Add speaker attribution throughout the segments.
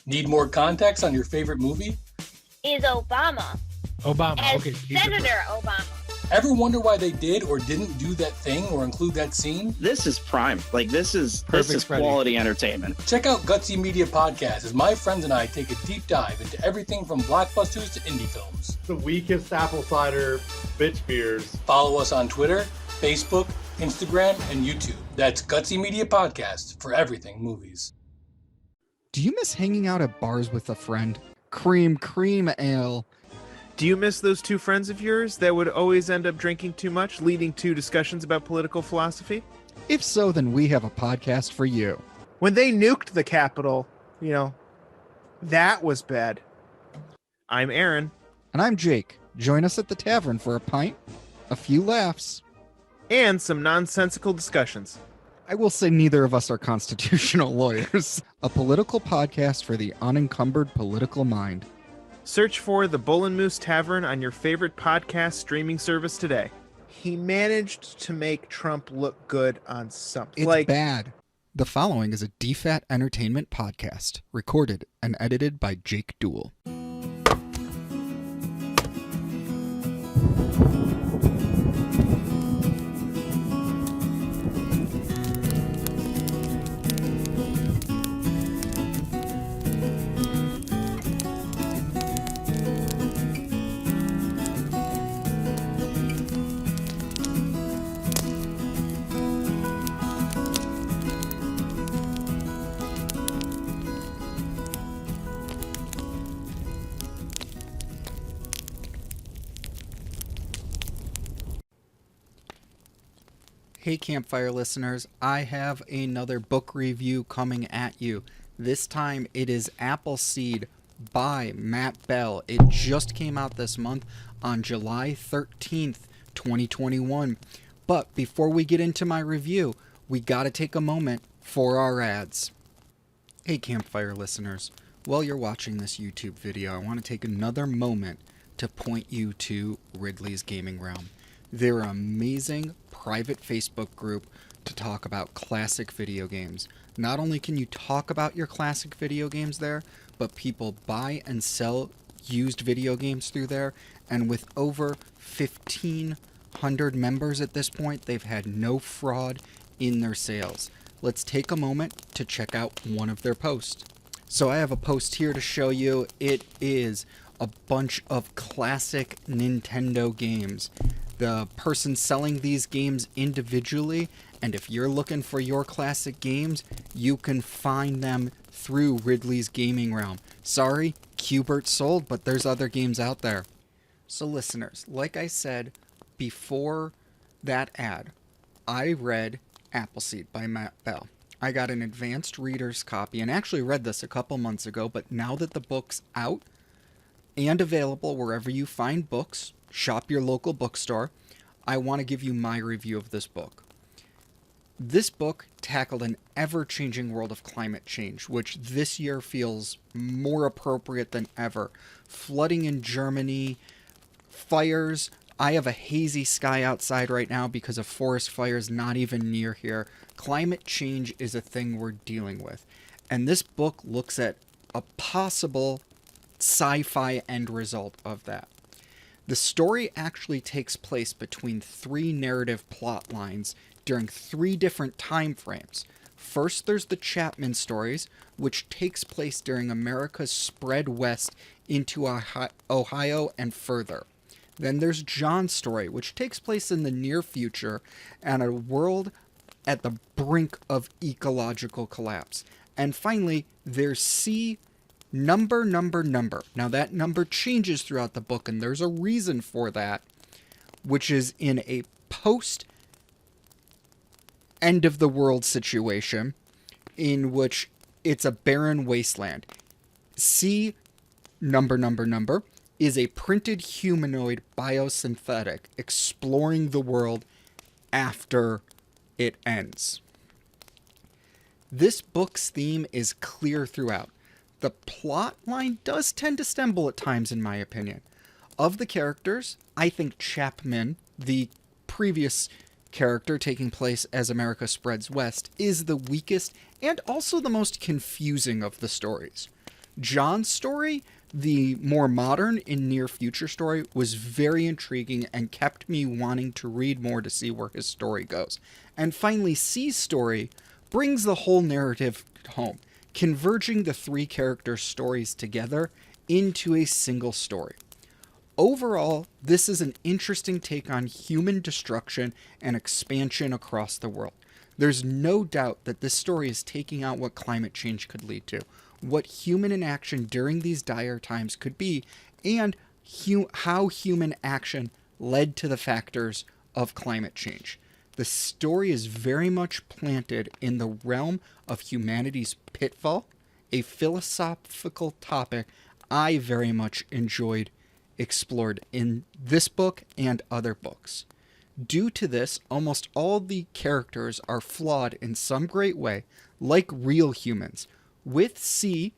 Speaker 1: Need more context on your favorite movie?
Speaker 2: Is Obama. As
Speaker 3: Okay.
Speaker 2: Senator Obama.
Speaker 1: Ever wonder why they did or didn't do that thing or include that scene?
Speaker 4: This is prime. This is
Speaker 3: Freddie.
Speaker 4: quality entertainment.
Speaker 1: Check out Gutsy Media Podcast as my friends and I take a deep dive into everything from blockbusters to indie films.
Speaker 5: The weakest apple cider bitch beers.
Speaker 1: Follow us on Twitter, Facebook, Instagram, and YouTube. That's Gutsy Media Podcast for everything movies.
Speaker 6: Do you miss hanging out at bars with a friend? Cream ale.
Speaker 7: Do you miss those two friends of yours that would always end up drinking too much, leading to discussions about political philosophy?
Speaker 6: If so, then we have a podcast for you.
Speaker 7: When they nuked the Capitol, that was bad. I'm Aaron.
Speaker 6: And I'm Jake. Join us at the tavern for a pint, a few laughs,
Speaker 7: And some nonsensical discussions.
Speaker 6: I will say neither of us are constitutional lawyers. A political podcast for the unencumbered political mind.
Speaker 7: Search for the Bull and Moose Tavern on your favorite podcast streaming service today. He managed to make Trump look good on something.
Speaker 6: It's bad. The following is a DFAT Entertainment Podcast, recorded and edited by Jake Duell. Hey Campfire listeners, I have another book review coming at you. This time it is Appleseed by Matt Bell. It just came out this month on July 13th, 2021. But before we get into my review, we gotta take a moment for our ads. Hey Campfire listeners, while you're watching this YouTube video, I want to take another moment to point you to Ridley's Gaming Realm. They're an amazing private Facebook group to talk about classic video games. Not only can you talk about your classic video games there, but people buy and sell used video games through there. And with over 1,500 members at this point, they've had no fraud in their sales. Let's take a moment to check out one of their posts. So I have a post here to show you. It is a bunch of classic Nintendo games. The person selling these games individually, and if you're looking for your classic games, you can find them through Ridley's Gaming Realm. Sorry, Qbert sold, but there's other games out there. So listeners, like I said before that ad, I read Appleseed by Matt Bell. I got an advanced reader's copy and actually read this a couple months ago, but now that the book's out and available wherever you find books, shop your local bookstore, I want to give you my review of this book. This book tackled an ever-changing world of climate change, which this year feels more appropriate than ever. Flooding in Germany, fires. I have a hazy sky outside right now because of forest fires not even near here. Climate change is a thing we're dealing with. And this book looks at a possible sci-fi end result of that. The story actually takes place between three narrative plot lines during three different time frames. First, there's the Chapman stories, which takes place during America's spread west into Ohio and further. Then there's John's story, which takes place in the near future and a world at the brink of ecological collapse. And finally, there's C, number. Now that number changes throughout the book, and there's a reason for that, which is in a post end of the world situation in which it's a barren wasteland. C, number, is a printed humanoid biosynthetic exploring the world after it ends. This book's theme is clear throughout. The plot line does tend to stumble at times, in my opinion. Of the characters, I think Chapman, the previous character taking place as America spreads west, is the weakest and also the most confusing of the stories. John's story, the more modern and near future story, was very intriguing and kept me wanting to read more to see where his story goes. And finally, C's story brings the whole narrative home, converging the three characters' stories together into a single story. Overall, this is an interesting take on human destruction and expansion across the world. There's no doubt that this story is taking out what climate change could lead to, what human inaction during these dire times could be, and how human action led to the factors of climate change. The story is very much planted in the realm of humanity's pitfall, a philosophical topic I very much enjoyed explored in this book and other books. Due to this, almost all the characters are flawed in some great way, like real humans, with C's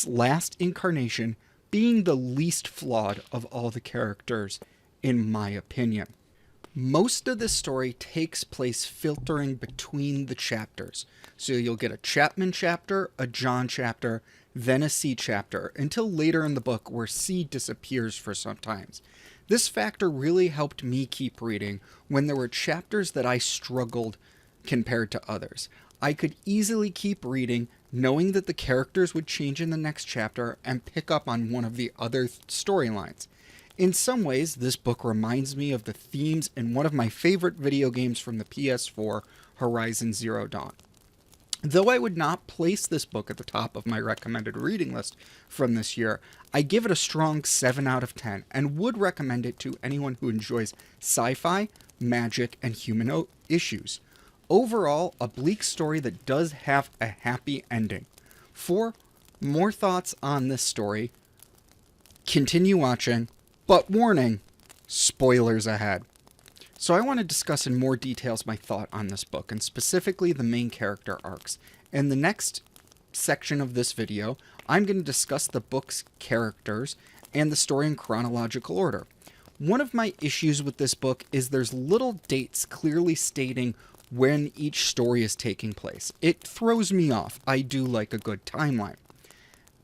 Speaker 6: last incarnation being the least flawed of all the characters, in my opinion. Most of the story takes place filtering between the chapters, so you'll get a Chapman chapter, a John chapter, then a C chapter, until later in the book where C disappears for some times. This factor really helped me keep reading when there were chapters that I struggled compared to others. I could easily keep reading knowing that the characters would change in the next chapter and pick up on one of the other storylines. In some ways, this book reminds me of the themes in one of my favorite video games from the PS4, Horizon Zero Dawn. Though I would not place this book at the top of my recommended reading list from this year, I give it a strong 7 out of 10 and would recommend it to anyone who enjoys sci-fi, magic, and human issues. Overall, a bleak story that does have a happy ending. For more thoughts on this story, continue watching, but warning, spoilers ahead. So I want to discuss in more details my thought on this book, and specifically the main character arcs. In the next section of this video, I'm going to discuss the book's characters and the story in chronological order. One of my issues with this book is there's little dates clearly stating when each story is taking place. It throws me off. I do like a good timeline.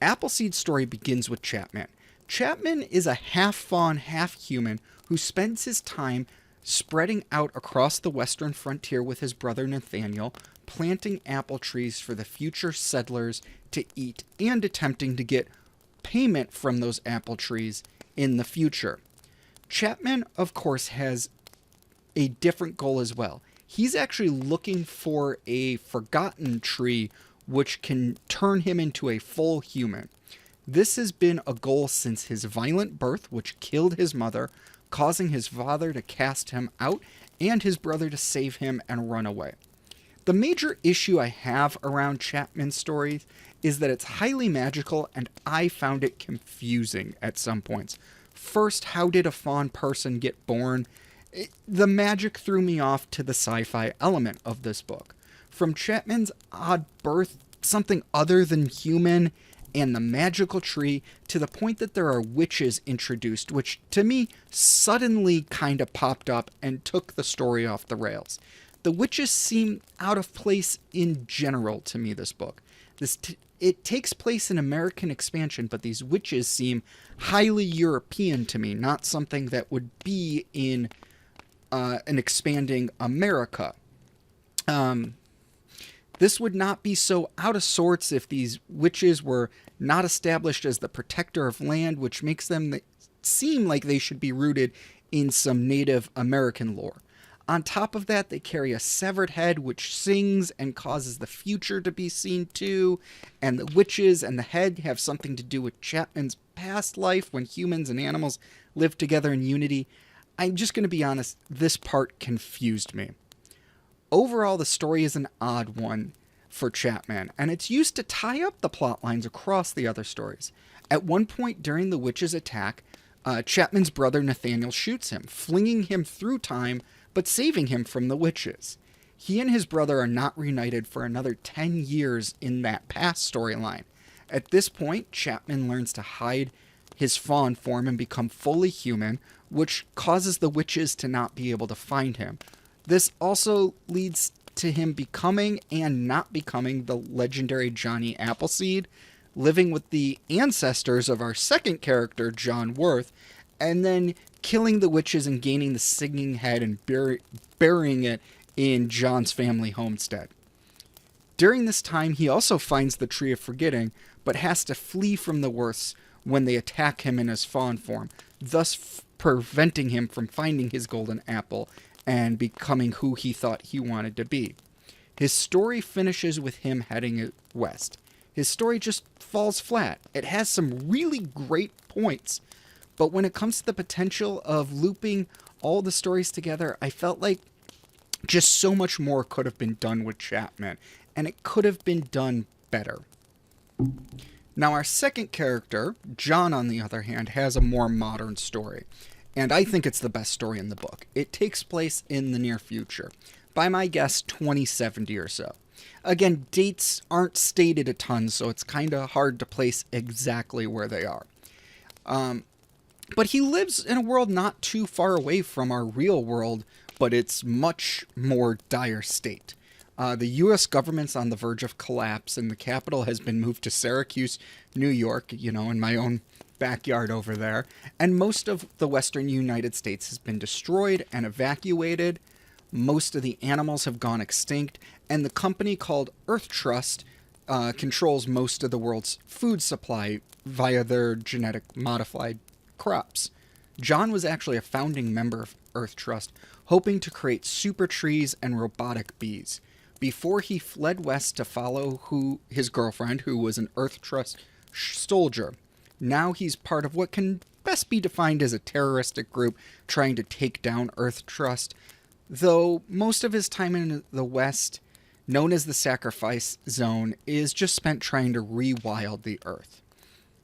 Speaker 6: Appleseed's story begins with Chapman. Chapman is a half fawn, half human who spends his time spreading out across the western frontier with his brother Nathaniel, planting apple trees for the future settlers to eat and attempting to get payment from those apple trees in the future. Chapman, of course, has a different goal as well. He's actually looking for a forgotten tree which can turn him into a full human. This has been a goal since his violent birth, which killed his mother, causing his father to cast him out and his brother to save him and run away. The major issue I have around Chapman's stories is that it's highly magical and I found it confusing at some points. First, how did a fawn person get born? The magic threw me off to the sci-fi element of this book. From Chapman's odd birth, something other than human, and the magical tree, to the point that there are witches introduced, which to me suddenly kind of popped up and took the story off the rails. The witches seem out of place in general to me, this book. It takes place in American expansion, but these witches seem highly European to me, not something that would be in an expanding America. This would not be so out of sorts if these witches were not established as the protector of land, which makes them seem like they should be rooted in some Native American lore. On top of that, they carry a severed head which sings and causes the future to be seen too, and the witches and the head have something to do with Chapman's past life when humans and animals lived together in unity. I'm just going to be honest, this part confused me. Overall, the story is an odd one for Chapman, and it's used to tie up the plot lines across the other stories. At one point during the witches' attack, Chapman's brother Nathaniel shoots him, flinging him through time, but saving him from the witches. He and his brother are not reunited for another 10 years in that past storyline. At this point, Chapman learns to hide his fawn form and become fully human, which causes the witches to not be able to find him. This also leads to him becoming and not becoming the legendary Johnny Appleseed, living with the ancestors of our second character, John Worth, and then killing the witches and gaining the singing head and burying it in John's family homestead. During this time, he also finds the Tree of Forgetting, but has to flee from the Worths when they attack him in his fawn form, thus preventing him from finding his golden apple and becoming who he thought he wanted to be. His story finishes with him heading west. His story just falls flat. It has some really great points, but when it comes to the potential of looping all the stories together, I felt like just so much more could have been done with Chapman, and it could have been done better. Now, our second character, John, on the other hand, has a more modern story, and I think it's the best story in the book. It takes place in the near future, by my guess, 2070 or so. Again, dates aren't stated a ton, so it's kind of hard to place exactly where they are. But he lives in a world not too far away from our real world, but it's much more dire state. The U.S. government's on the verge of collapse, and the capital has been moved to Syracuse, New York, in my own backyard over there. And most of the western United States has been destroyed and evacuated. Most of the animals have gone extinct, and the company called Earth Trust controls most of the world's food supply via their genetic modified crops. John was actually a founding member of Earth Trust, hoping to create super trees and robotic bees, before he fled west to follow his girlfriend, who was an Earth Trust soldier. Now he's part of what can best be defined as a terroristic group trying to take down Earth Trust, though most of his time in the West, known as the Sacrifice Zone, is just spent trying to rewild the Earth.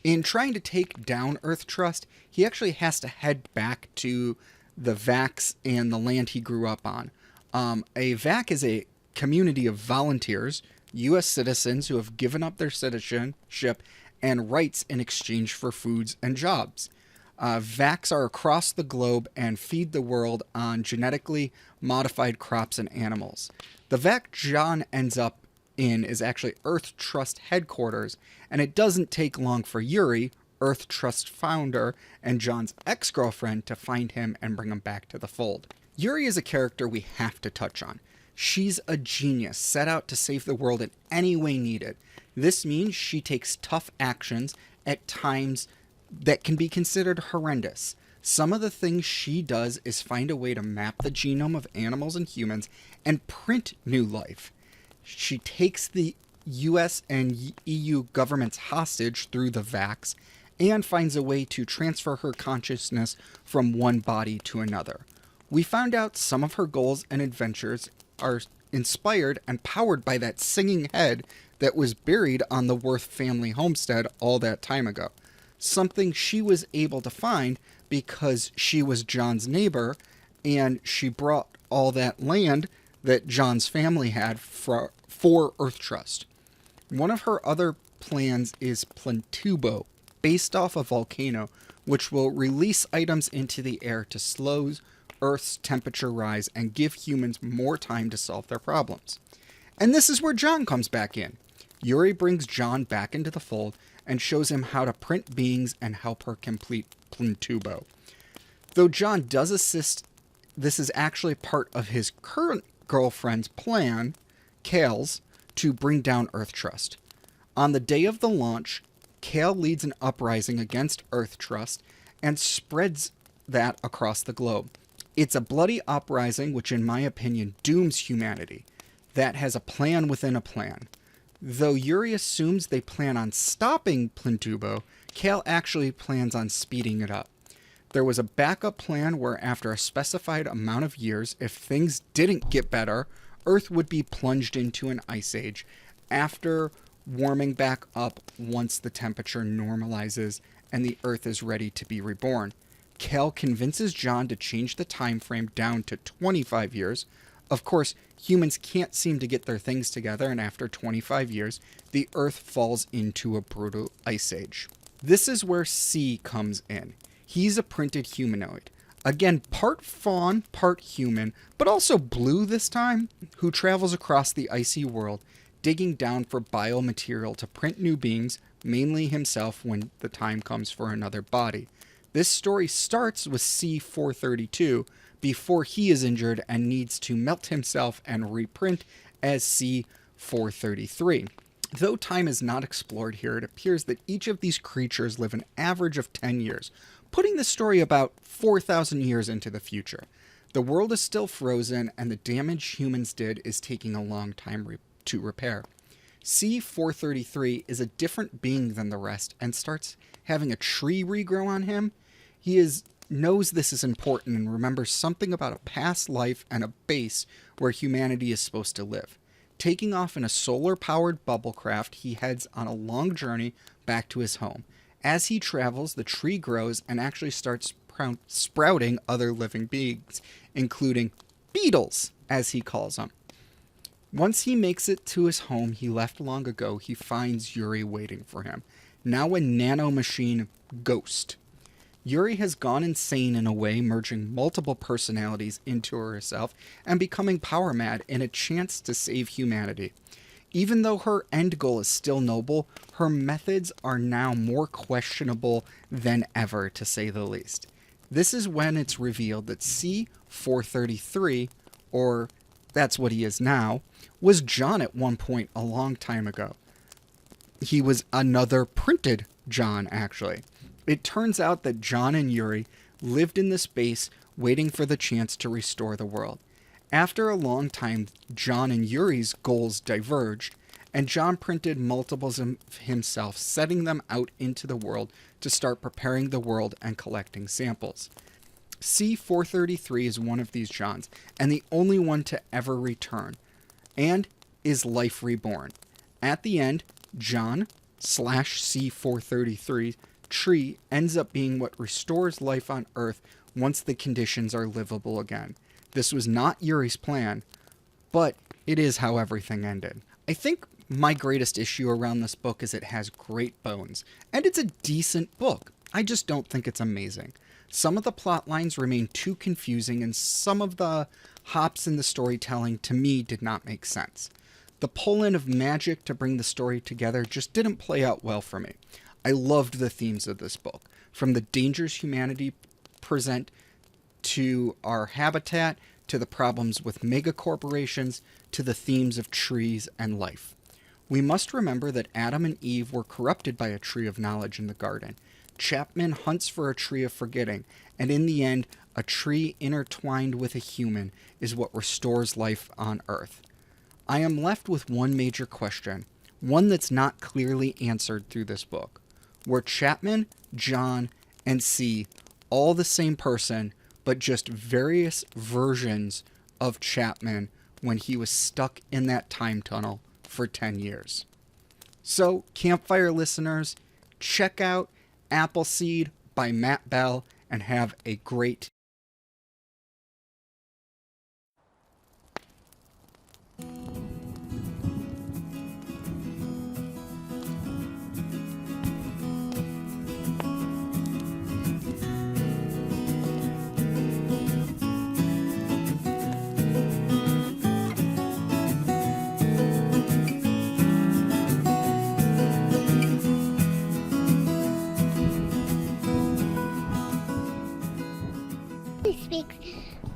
Speaker 6: In trying to take down Earth Trust, he actually has to head back to the VACs and the land he grew up on. A VAC is a community of volunteers, U.S. citizens who have given up their citizenship and rights in exchange for foods and jobs. VACs are across the globe and feed the world on genetically modified crops and animals. The VAC John ends up in is actually Earth Trust headquarters, and it doesn't take long for Yuri, Earth Trust founder, and John's ex-girlfriend to find him and bring him back to the fold. Yuri is a character we have to touch on. She's a genius, set out to save the world in any way needed. This means she takes tough actions at times that can be considered horrendous. Some of the things she does is find a way to map the genome of animals and humans and print new life. She takes the US and EU governments hostage through the VACs and finds a way to transfer her consciousness from one body to another. We found out some of her goals and adventures are inspired and powered by that singing head that was buried on the Worth family homestead all that time ago. Something she was able to find because she was John's neighbor, and she brought all that land that John's family had for Earth Trust. One of her other plans is Plantubo, based off a volcano, which will release items into the air to slow Earth's temperature rise and give humans more time to solve their problems. And this is where John comes back in. Yuri brings John back into the fold and shows him how to print beings and help her complete Plantubo. Though John does assist, this is actually part of his current girlfriend's plan, Kale's, to bring down Earth Trust. On the day of the launch, Kale leads an uprising against Earth Trust and spreads that across the globe. It's a bloody uprising which, in my opinion, dooms humanity. That has a plan within a plan. Though Yuri assumes they plan on stopping Plantubo, Kale actually plans on speeding it up. There was a backup plan where after a specified amount of years, if things didn't get better, Earth would be plunged into an ice age after warming back up once the temperature normalizes and the Earth is ready to be reborn. Kale convinces John to change the time frame down to 25 years. Of course, humans can't seem to get their things together, and after 25 years, the Earth falls into a brutal ice age. This is where C comes in. He's a printed humanoid. Again, part fawn, part human, but also blue this time, who travels across the icy world, digging down for biomaterial to print new beings, mainly himself when the time comes for another body. This story starts with C-432 before he is injured and needs to melt himself and reprint as C-433. Though time is not explored here, it appears that each of these creatures live an average of 10 years, putting the story about 4,000 years into the future. The world is still frozen, and the damage humans did is taking a long time to repair. C-433 is a different being than the rest and starts having a tree regrow on him. He knows this is important and remembers something about a past life and a base where humanity is supposed to live. Taking off in a solar-powered bubble craft, he heads on a long journey back to his home. As he travels, the tree grows and actually starts sprouting other living beings, including beetles, as he calls them. Once he makes it to his home he left long ago, he finds Yuri waiting for him, now a nanomachine ghost. Yuri has gone insane in a way, merging multiple personalities into herself and becoming power mad in a chance to save humanity. Even though her end goal is still noble, her methods are now more questionable than ever, to say the least. This is when it's revealed that C-433, or that's what he is now, was John at one point a long time ago. He was another printed John, actually. It turns out that John and Yuri lived in this base waiting for the chance to restore the world. After a long time, John and Yuri's goals diverged, and John printed multiples of himself, setting them out into the world to start preparing the world and collecting samples. C-433 is one of these Johns, and the only one to ever return, and is life reborn. At the end, John/C-433 tree ends up being what restores life on Earth once the conditions are livable again. This was not Yuri's plan, but it is how everything ended. I think my greatest issue around this book is it has great bones, and it's a decent book. I just don't think it's amazing. Some of the plot lines remain too confusing, and some of the hops in the storytelling to me did not make sense. The pull-in of magic to bring the story together just didn't play out well for me. I loved the themes of this book, from the dangers humanity present to our habitat, to the problems with megacorporations, to the themes of trees and life. We must remember that Adam and Eve were corrupted by a tree of knowledge in the garden. Chapman hunts for a tree of forgetting, and in the end, a tree intertwined with a human is what restores life on Earth. I am left with one major question, one that's not clearly answered through this book. Were Chapman, John, and C all the same person, but just various versions of Chapman when he was stuck in that time tunnel for 10 years? So, Campfire listeners, check out Appleseed by Matt Bell and have a great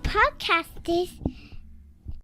Speaker 3: Podcast is